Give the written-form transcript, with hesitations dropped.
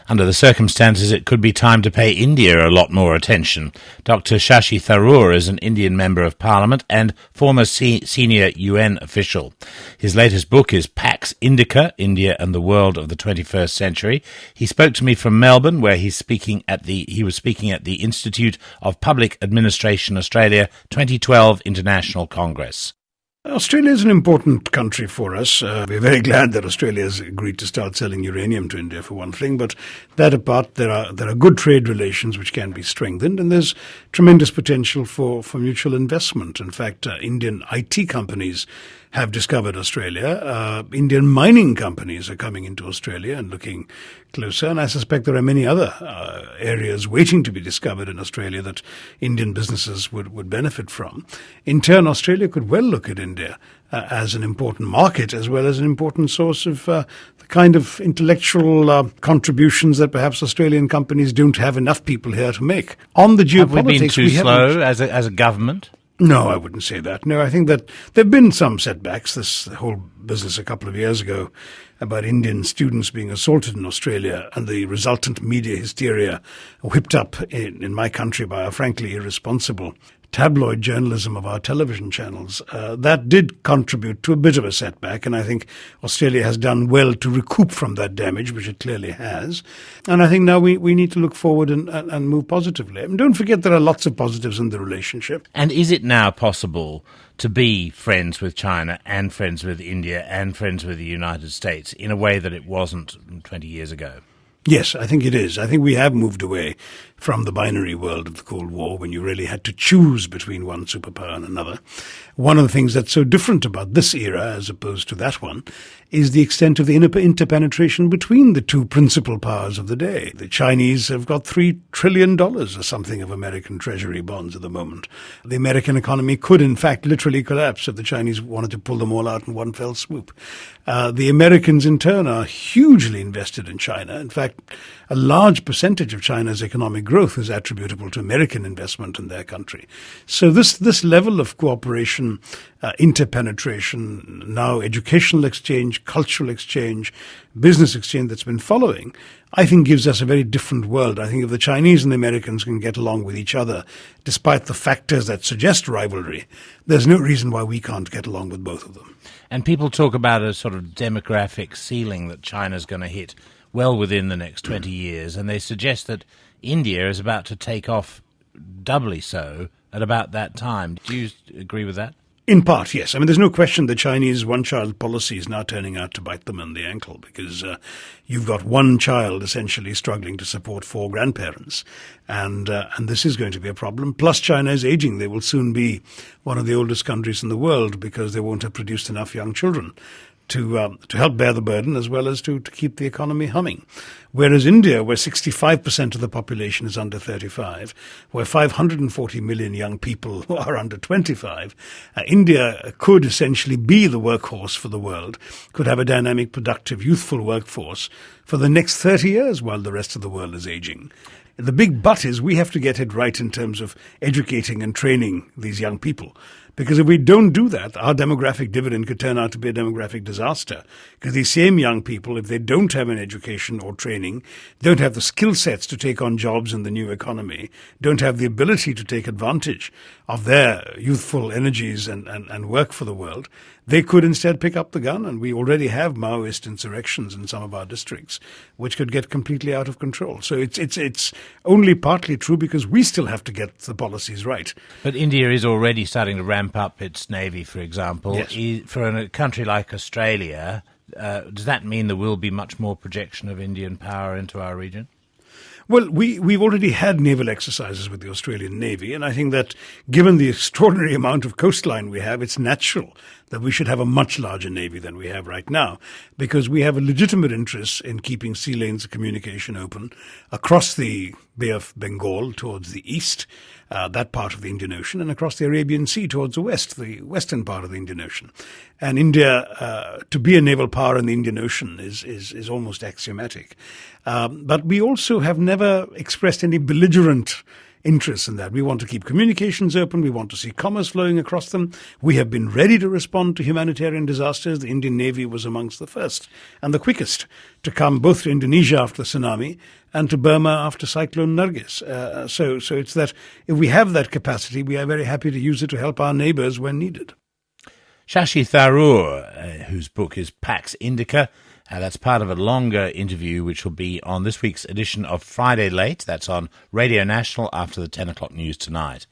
Under the circumstances, it could be time to pay India a lot more attention. Dr. Shashi Tharoor is an Indian Member of Parliament and former senior UN official. His latest book is Pax Indica, India and the World of the 21st Century. He spoke to me from Melbourne, where he was speaking at the Institute of Public Administration Australia 2012 International Congress. Australia is an important country for us. We're very glad that Australia has agreed to start selling uranium to India, for one thing. But that apart, there are good trade relations which can be strengthened, and there's tremendous potential for mutual investment. In fact, Indian IT companies have discovered Australia. Indian mining companies are coming into Australia and looking closer. And I suspect there are many other areas waiting to be discovered in Australia that Indian businesses would benefit from. In turn, Australia could well look at India as an important market, as well as an important source of the kind of intellectual contributions that perhaps Australian companies don't have enough people here to make. On the geopolitics, have we been too slow as a government? No, I wouldn't say that. No, I think that there have been some setbacks. This whole business a couple of years ago about Indian students being assaulted in Australia and the resultant media hysteria whipped up in my country by a frankly irresponsible tabloid journalism of our television channels, that did contribute to a bit of a setback, and I think Australia has done well to recoup from that damage, which it clearly has. And I think now we need to look forward and move positively. And don't forget there are lots of positives in the relationship. And is it now possible to be friends with China and friends with India and friends with the United States in a way that it wasn't 20 years ago? Yes, I think it is. I think we have moved away from the binary world of the Cold War when you really had to choose between one superpower and another. One of the things that's so different about this era as opposed to that one is the extent of the interpenetration between the two principal powers of the day. The Chinese have got $3 trillion or something of American Treasury bonds at the moment. The American economy could, in fact, literally collapse if the Chinese wanted to pull them all out in one fell swoop. The Americans, in turn, are hugely invested in China. In fact, a large percentage of China's economic growth is attributable to American investment in their country. So this level of cooperation, interpenetration, now educational exchange, cultural exchange, business exchange that's been following, I think gives us a very different world. I think if the Chinese and the Americans can get along with each other, despite the factors that suggest rivalry, there's no reason why we can't get along with both of them. And people talk about a sort of demographic ceiling that China's going to hit well within the next 20 years, and they suggest that India is about to take off doubly so at about that time. Do you agree with that? In part, yes. I mean, there's no question the Chinese one-child policy is now turning out to bite them in the ankle because you've got one child essentially struggling to support four grandparents. And this is going to be a problem. Plus, China is aging. They will soon be one of the oldest countries in the world because they won't have produced enough young children to help bear the burden as well as to keep the economy humming. Whereas India, where 65% of the population is under 35, where 540 million young people are under 25, India could essentially be the workhorse for the world, could have a dynamic, productive, youthful workforce for the next 30 years while the rest of the world is aging. The big but is we have to get it right in terms of educating and training these young people. Because if we don't do that, our demographic dividend could turn out to be a demographic disaster. Because these same young people, if they don't have an education or training, don't have the skill sets to take on jobs in the new economy, don't have the ability to take advantage of their youthful energies and work for the world, they could instead pick up the gun. And we already have Maoist insurrections in some of our districts, which could get completely out of control. So it's only partly true because we still have to get the policies right. But India is already starting to ramp up its navy, for example. Yes. For a country like Australia, does that mean there will be much more projection of Indian power into our region? Well, we've already had naval exercises with the Australian Navy, and I think that given the extraordinary amount of coastline we have, it's natural that we should have a much larger Navy than we have right now, because we have a legitimate interest in keeping sea lanes of communication open across the Bay of Bengal towards the east, that part of the Indian Ocean, and across the Arabian Sea towards the west, the western part of the Indian Ocean. And India, to be a naval power in the Indian Ocean is almost axiomatic. But we also have never expressed any belligerent interests in that. We want to keep communications open. We want to see commerce flowing across them. We have been ready to respond to humanitarian disasters. The Indian Navy was amongst the first and the quickest to come both to Indonesia after the tsunami and to Burma after Cyclone Nargis. So it's that if we have that capacity, we are very happy to use it to help our neighbours when needed. Shashi Tharoor, whose book is Pax Indica, that's part of a longer interview which will be on this week's edition of Friday Late. That's on Radio National after the 10 o'clock news tonight.